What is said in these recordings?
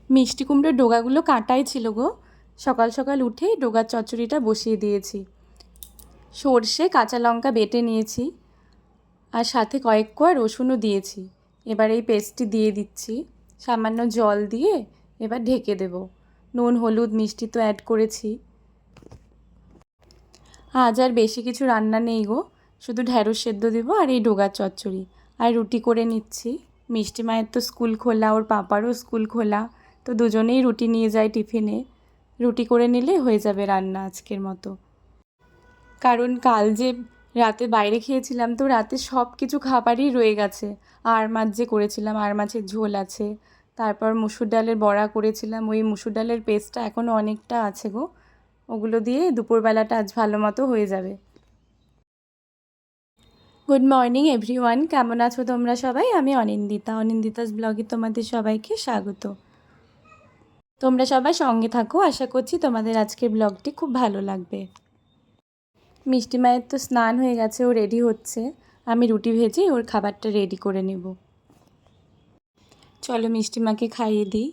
মিষ্টি কুমড়োর ডোগাগুলো কাটাই ছিল গো। সকাল সকাল উঠেই ডোগার চচ্চড়িটা বসিয়ে দিয়েছি। সর্ষে কাঁচা লঙ্কা বেটে নিয়েছি, আর সাথে কয়েক কোয়া রসুনও দিয়েছি। এবার এই পেস্টটি দিয়ে দিচ্ছি, সামান্য জল দিয়ে এবার ঢেকে দেব। নুন হলুদ মিষ্টি তো অ্যাড করেছি। আজ আর বেশি কিছু রান্না নেই গো, শুধু ঢ্যাঁড়স সেদ্ধ দেবো আর এই ডোগার চচ্চড়ি। আর রুটি করে নিচ্ছি। মিষ্টি মায়ের তো স্কুল খোলা, ওর পাপারও স্কুল খোলা, তো দুজনেই রুটি নিয়ে যায় টিফিনে। রুটি করে নিলে হয়ে যাবে রান্না আজকের মতো। কারণ কাল যে রাতে বাইরে খেয়েছিলাম, তো রাতে সব কিছু খাবারই রয়ে গেছে। আর মাছ যে করেছিলাম, আর মাছের ঝোল আছে, তারপর মুসুর ডালের বড়া করেছিলাম, ওই মুসুর ডালের পেস্টটা এখনও অনেকটা আছে গো। ওগুলো দিয়ে দুপুরবেলাটা আজ ভালো মতো হয়ে যাবে। গুড মর্নিং এভরিওয়ান, কেমন আছো তোমরা সবাই? আমি অনিন্দিতা, অনিন্দিতাস ব্লগে তোমাদের সবাইকে স্বাগত। তোমরা সবাই সঙ্গে থাকো, আশা করছি তোমাদের আজকের ব্লগটি খুব ভালো লাগবে। মিষ্টি মায়ের তো স্নান হয়ে গেছে, ও রেডি হচ্ছে। আমি রুটি ভেজে ওর খাবারটা রেডি করে নেব। চলো মিষ্টি মাকে খাইয়ে দিই।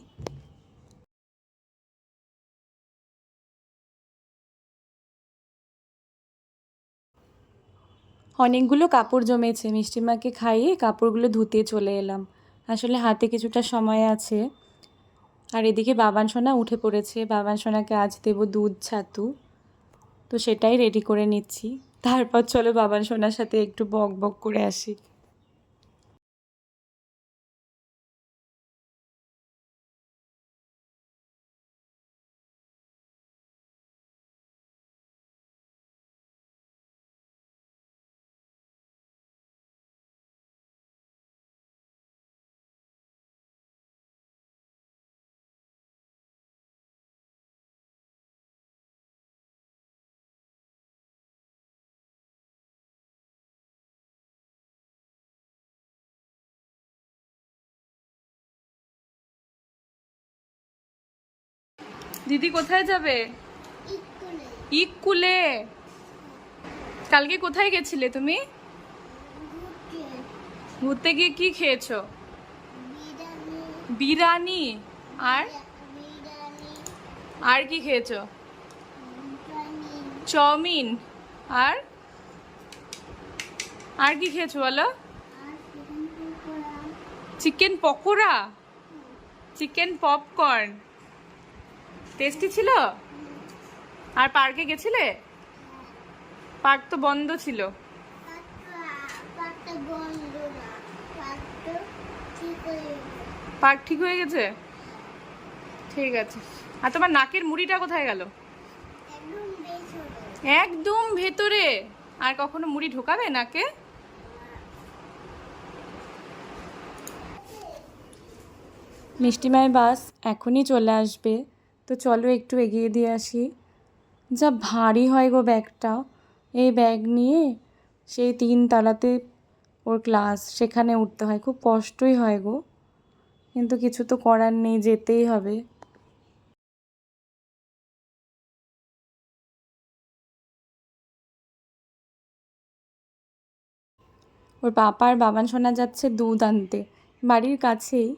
অনেকগুলো কাপড় জমেছে, মিষ্টি মাকে খাইয়ে কাপড়গুলো ধুতে চলে এলাম। আসলে হাতে কিছুটা সময় আছে। আর এদিকে বাবান সোনা উঠে পড়েছে, বাবান সোনাকে আজ দেবো দুধ ছাতু, তো সেটাই রেডি করে নিচ্ছি। তারপর চলো বাবান সোনার সাথে একটু বক বক করে আসি। দিদি কোথায় যাবে? ইকুলে। কালকে কোথায় গেছিলে তুমি? ঘুরতে গিয়ে কি খেয়েছো? বিরিয়ানি। আর আর কি খেয়েছো? চাউমিন। আর আর কি খেয়েছো বলো? Chicken pakora, chicken popcorn. Tasty ছিল। আর পার্কে গেছিলে? পার্ক তো বন্ধ ছিল। পার্ক ঠিক হয়ে গেছে? ঠিক আছে। আর তোমার নাকের মুড়িটা কোথায় গেল? একদম ভেতরে। আর কখনো মুড়ি ঢোকাবে নাকে? মিষ্টি মায়ের বাস এখনই চলে আসবে, তো চলো একটু এগিয়ে দিয়ে আসি। যা ভারী হয় গো ব্যাগটা। এই ব্যাগ নিয়ে সেই 3 তলাতে ওর ক্লাস, সেখানে উঠতে হয়, খুব কষ্টই হয় গো, কিন্তু কিছু তো করার নেই, যেতেই হবে। ওর পাপা আর বাবান সোনা যাচ্ছে দুধ আনতে, বাড়ির কাছেই।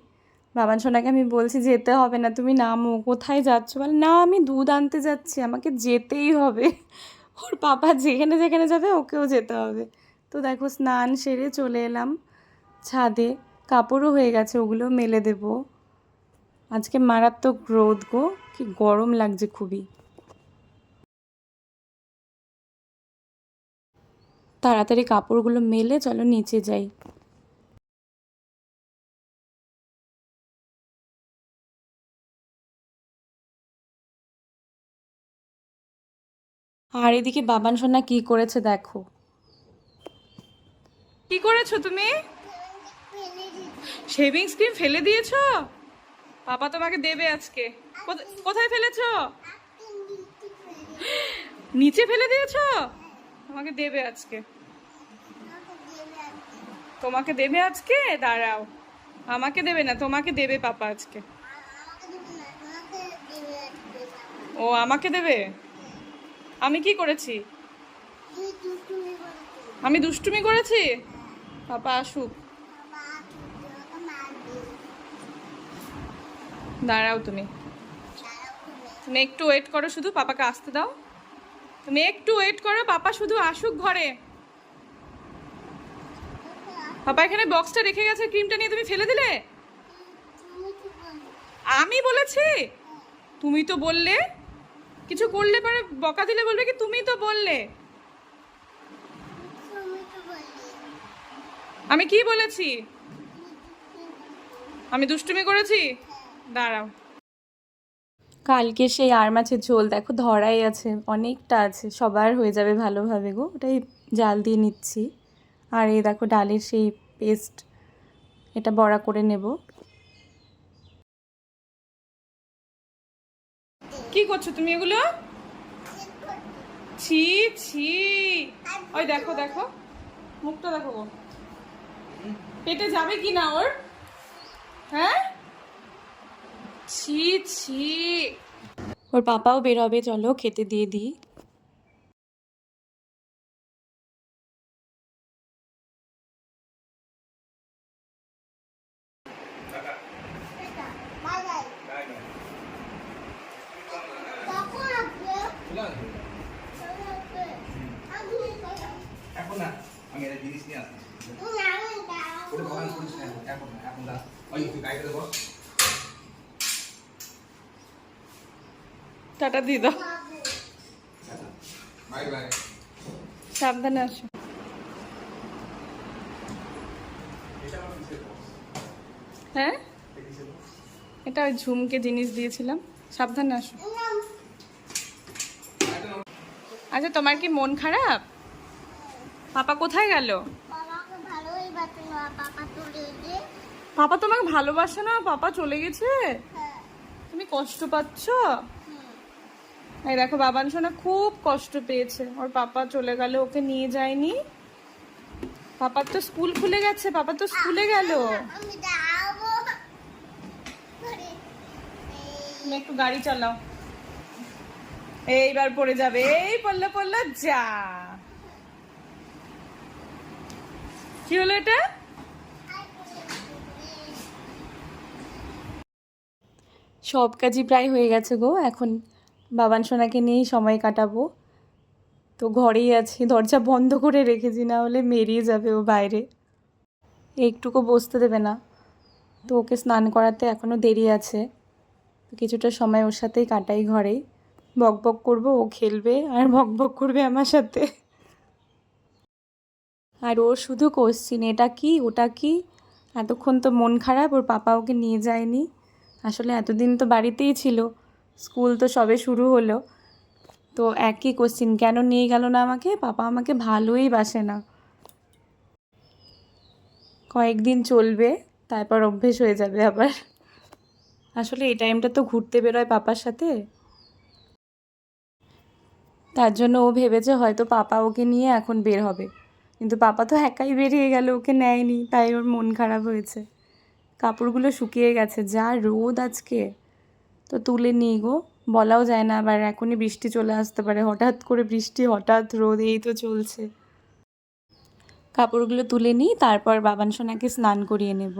বাবান সোনাকে আমি বলছি যেতে হবে না, তুমি নামো। কোথায় যাচ্ছ? বলে না আমি দুধ আনতে যাচ্ছি, আমাকে যেতেই হবে। ওর পাপা যেখানে যেখানে যাবে ওকেও যেতে হবে। তো দেখো স্নান সেরে চলে এলাম ছাদে। কাপড়ও হয়ে গেছে, ওগুলো মেলে দেবো। আজকে মারাত্মক রোদ গো, কি গরম লাগছে খুবই। তাড়াতাড়ি কাপড়গুলো মেলে চলো নিচে যাই। আর এদিকে বাবান সোনা কি করেছে দেখো। কি করেছো তুমি? শেভিং ক্রিম ফেলে দিয়েছো? পাপা তোমাকে দেবে আজকে। কোথায় ফেলেছো? নিচে ফেলে দিয়েছো? তোমাকে দেবে আজকে। তোমাকে দেবে আজকে, দাঁড়াও। আমাকে দেবে না, তোমাকে দেবে পাপা আজকে। ও আমাকে দেবে? আমি কি করেছি? আমি দুষ্টুমি করেছি? পাপা আসুক। দাঁড়াও তুমি তুমি একটু ওয়েট করো, শুধু পাপাকে আসতে দাও। তুমি একটু ওয়েট করো, পাপা শুধু আসুক ঘরে। পাপা এখানে বক্সটা রেখে গেছে, ক্রিমটা নিয়ে তুমি ফেলে দিলে। আমি বলেছি? তুমি তো বললে কিছু করলে পরে বকা দিলে বলবে কি তুমি তো বললে। আমি কি বলেছি? আমি দুষ্টুমি করেছি? দাঁড়াও। কালকে সেই আর মাছের ঝোল দেখো ধরাই আছে, অনেকটা আছে, সবার হয়ে যাবে ভালোভাবে গো, ওটাই জাল দিয়ে নিচ্ছি। আর এই দেখো ডালের সেই পেস্ট, এটা বড়া করে নেব। কি করছো তুমি এগুলো? ছি ছি, ওই দেখো দেখো মুখটা দেখো গো, পেটে যাবে কি না ওর? হ্যাঁ, ছি ছি। ওর পাপাও বের হবে, চলো খেতে দিয়ে দিই। এখন না আমি একটা জিনিস নিয়ে আসছি। ওটা ভগবান করিস না এখন, এখন না ওই তুই গাড়িতে বস। টাটা দিয়ে দাও, বাই বাই, সাবধানে আসো। হ্যাঁ, এটা ওই ঝুমকে জিনিস দিয়েছিলাম, সাবধানে আসো। আচ্ছা তোমার কি মন খারাপ? পাপা কোথায় গেল? পাপা তোমাকে ভালোবাসে না, পাপা চলে গেছে, তুমি কষ্ট পাচ্ছ? এই দেখো বাবান সোনা খুব কষ্ট পেয়েছে, ওর পাপা চলে গেল, ওকে নিয়ে যায়নি। পাপার তো স্কুল খুলে গেছে, পাপা তো স্কুলে গেল। তুমি একটু গাড়ি চালাও, এইবার পড়ে যাবে, এই পড়লো পড়লো, যা। কি হলো এটা? সব কাজই প্রায় হয়ে গেছে গো, এখন বাবান সোনাকে নিয়েই সময় কাটাবো। তো ঘরেই আছি, দরজা বন্ধ করে রেখেছি, না হলে মেরিয়ে যাবে ও বাইরে, একটুকু বসতে দেবে না। তো ওকে স্নান করাতে এখনও দেরি আছে, তো কিছুটা সময় ওর সাথেই কাটাই ঘরেই। বক বক করবো, ও খেলবে আর বক বক করবে আমার সাথে। আর ও শুধু কোশ্চিন, এটা কি ওটা কি। এতক্ষণ তো মন খারাপ, ওর পাপা ওকে নিয়ে যায়নি। আসলে এতদিন তো বাড়িতেই ছিল, স্কুল তো সবে শুরু হলো, তো একই কোশ্চিন, কেন নিয়ে গেল না আমাকে, পাপা আমাকে ভালোই বাসে না। কয়েকদিন চলবে, তারপর অভ্যেস হয়ে যাবে আবার। আসলে এই টাইমটা তো ঘুরতে বেরোয় পাপার সাথে, তার জন্য ও ভেবেছে হয়তো পাপা ওকে নিয়ে এখন বের হবে, কিন্তু পাপা তো একাই বেরিয়ে গেল, ওকে নেয়নি, তাই ওর মন খারাপ হয়েছে। কাপড়গুলো শুকিয়ে গেছে, যা রোদ আজকে, তো তুলে নিই গো, বলাও যায় না, আবার এখনই বৃষ্টি চলে আসতে পারে, হঠাৎ করে বৃষ্টি হঠাৎ রোদ, এই তো চলছে। কাপড়গুলো তুলে নিই, তারপর বাবান সোনাকে স্নান করিয়ে নেব।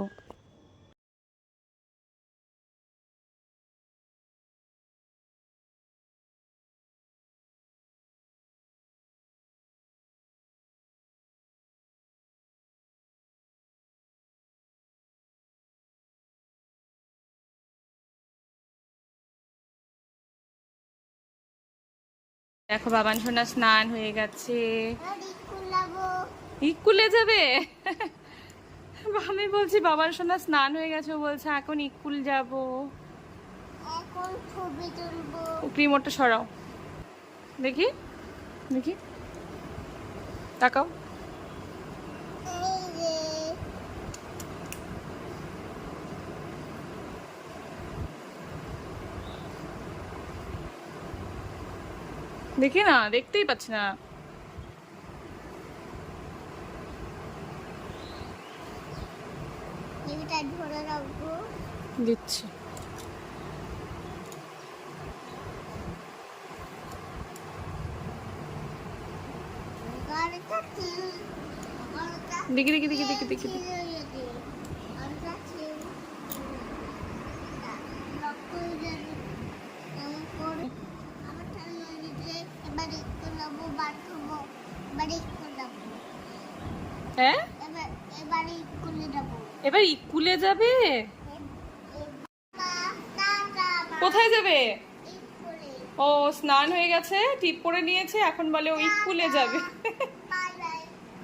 দেখো বাবান সোনা স্নান হয়ে গেছে, ইস্কুলে যাবে। আমি বলছি বাবার সোনা স্নান হয়ে গেছে, ও বলছে এখন স্কুল যাব। এখন ছবি তুলবো। রিমোটটা সরাও, দেখি দেখি, তাকাও। এই যে দেখি না, দেখতেই পাচ্ছি না। টিভিটা ধরে রাখবো। দিচ্ছি। গাড়িটা কি? গাড়িটা দেখি দেখি দেখি দেখি দেখি। গাড়িটা কি? বাথরুম বাড়ি স্কুল যাবো হ্যাঁ এবারে স্কুলে যাবো এবার স্কুলে যাবে? কোথায় যাবে? স্কুলে ও স্নান হয়ে গেছে, টিপ পরে নিয়েছে, এখন বলে ও স্কুলে যাবে। বাই বাই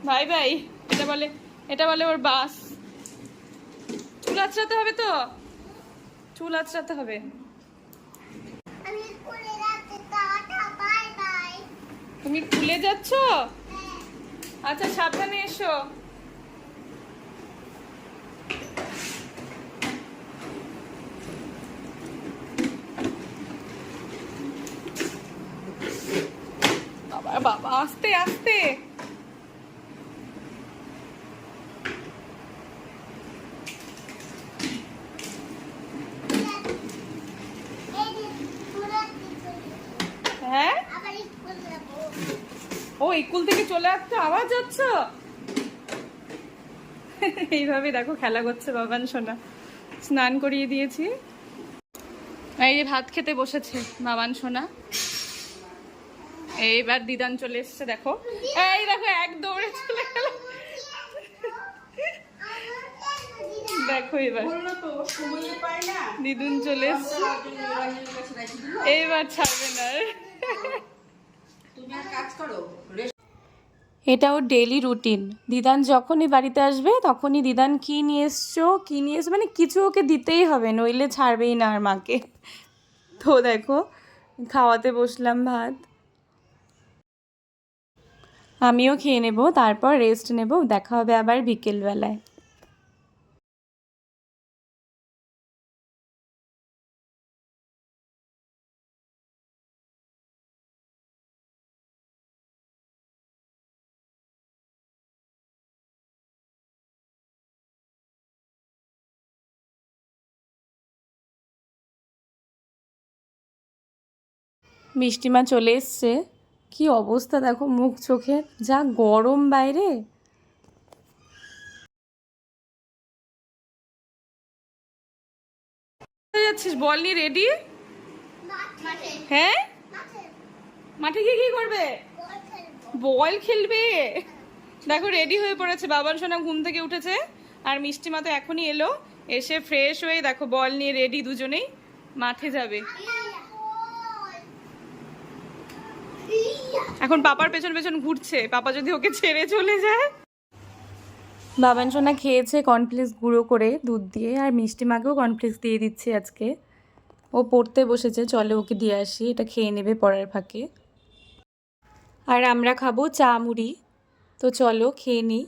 ভাই ভাই এটা বলে ওর বাস। চুল আঁচড়াতে হবে তো, চুল আঁচড়াতে হবে। আমি স্কুলে যাচ্ছি টাটা বাই বাই তুমি স্কুলে যাচ্ছ? আচ্ছা সাবধানে এসো। বাবা বাবা আস্তে আস্তে। হ্যাঁ আবার স্কুলে যাবো ও স্কুল থেকে চলে আসছো আবার যাচ্ছ? এইভাবে দেখো খেলা করছে বাবান সোনা। স্নান করিয়ে দিয়েছি, এই যে ভাত খেতে বসেছে বাবান সোনা। এইবার দিদান চলে এসছে, দেখো এই দেখো এক দৌড়ে চলে গেল। দেখো এবার দিদুন চলে এসছে, এইবার ছাড়বে না। এটা ওর ডেইলি রুটিন। দিদান যখনই বাড়িতে আসবে তখনই দিদান কি নিয়ে এসছো মানে কিছু ওকে দিতেই হবে, নইলে ছাড়বেই না আর মাকে। তো দেখো খাওয়াতে বসলাম ভাত, আমিও খেয়ে নেব, তারপর রেস্ট নেব। দেখা হবে আবার বিকেলবেলায়। মিষ্টিমা চলে এসছে, কি অবস্থা দেখো মুখ চোখের, যা গরম বাইরে। কোথায় যাচ্ছিস বল নি? রেডি? মাঠে হ্যাঁ মাঠে মাঠে গিয়ে কি করবে? বল খেলবো বল খেলবে। দেখো রেডি হয়ে পড়েছে, বাবান সোনা ঘুম থেকে উঠেছে আর মিষ্টিমা তো এখনই এলো, এসে ফ্রেশ হয়ে দেখো বল নিয়ে রেডি, দুজনেই মাঠে যাবে। এখন পাপার পেছন পেছন ঘুরছে, পাপা যদি ওকে ছেড়ে চলে যায়। বাবান সোনা খেয়েছে কর্নফ্লেক্স গুঁড়ো করে দুধ দিয়ে, আর মিষ্টি মাকেও কর্নফ্লেক্স দিয়ে দিচ্ছি আজকে। ও পড়তে বসেছে, চলে ওকে দিয়ে আসি, এটা খেয়ে নেবে পড়ার ফাঁকে। আর আমরা খাবো চা মুড়ি, তো চলো খেয়ে নিই।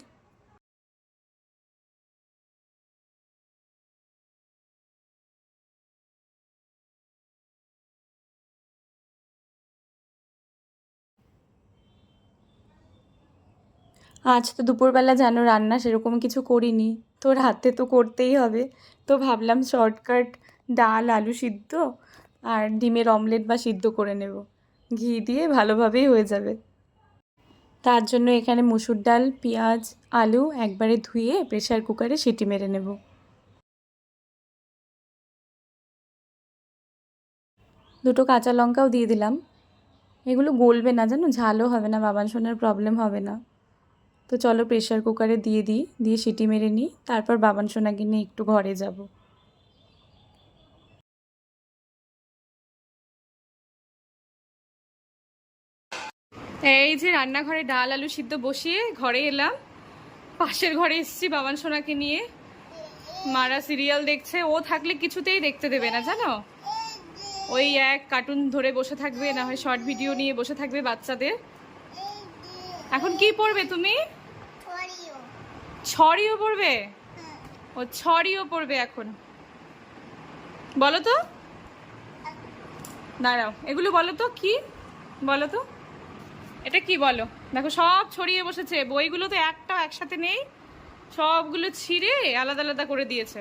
আজ তো দুপুরবেলা জানো রান্না সেরকম কিছু করিনি, তোর হাতে তো করতেই হবে। তো ভাবলাম শর্টকাট ডাল আলু সিদ্ধ আর ডিমের অমলেট বা সিদ্ধ করে নেব, ঘি দিয়ে ভালোভাবেই হয়ে যাবে। তার জন্য এখানে মুসুর ডাল পেঁয়াজ আলু একবারে ধুয়ে প্রেসার কুকারে সিটি মেরে নেব। দুটো কাঁচা লঙ্কাও দিয়ে দিলাম, এগুলো গলবে না জানো, ঝালও হবে না, বাবান সোনার প্রবলেম হবে না। তো চলো প্রেসার কুকারে দিয়ে দিই, দিয়ে সিটি মেরে নিই, তারপর বাবান সোনাকে নিয়ে একটু ঘরে যাব। এই যে রান্নাঘরে ডাল আলু সিদ্ধ বসিয়ে ঘরে এলাম, পাশের ঘরে এসেছি বাবান সোনাকে নিয়ে। মারা সিরিয়াল দেখছে, ও থাকলে কিছুতেই দেখতে দেবে না জানো, ওই এক কার্টুন ধরে বসে থাকবে, না হয় শর্ট ভিডিও নিয়ে বসে থাকবে বাচ্চাদের। এখন কি পড়বে তুমি? ছড়িও পড়বে? ও ছড়িও পড়বে এখন, বলো তো, দাঁড়াও এগুলো বলো তো কি, বলো তো এটা কি বলো। দেখো সব ছড়িয়ে বসেছে, বইগুলো তো একটাও একসাথে নেই, সবগুলো ছিঁড়ে আলাদা আলাদা করে দিয়েছে।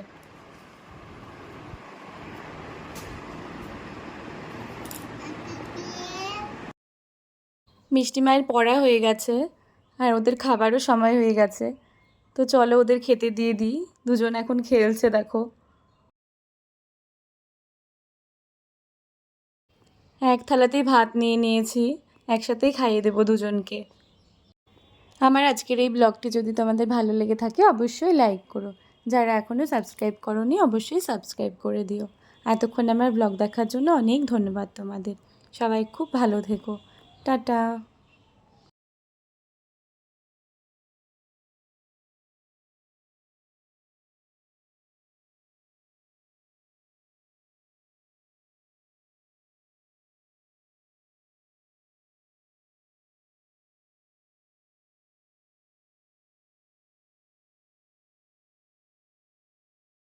মিষ্টি মায়ের পড়া হয়ে গেছে আর ওদের খাবারও সময় হয়ে গেছে, তো চলো ওদের খেতে দিয়ে দিই। দুজন এখন খেলছে দেখো। এক থালাতেই ভাত নিয়ে নিয়েছি, একসাথেই খাইয়ে দেবো দুজনকে। আমার আজকের এই ব্লগটি যদি তোমাদের ভালো লেগে থাকে অবশ্যই লাইক করো, যারা এখনও সাবস্ক্রাইব করোনি অবশ্যই সাবস্ক্রাইব করে দিও। এতক্ষণ আমার ব্লগ দেখার জন্য অনেক ধন্যবাদ তোমাদের। সবাই খুব ভালো থেকো। টাটা।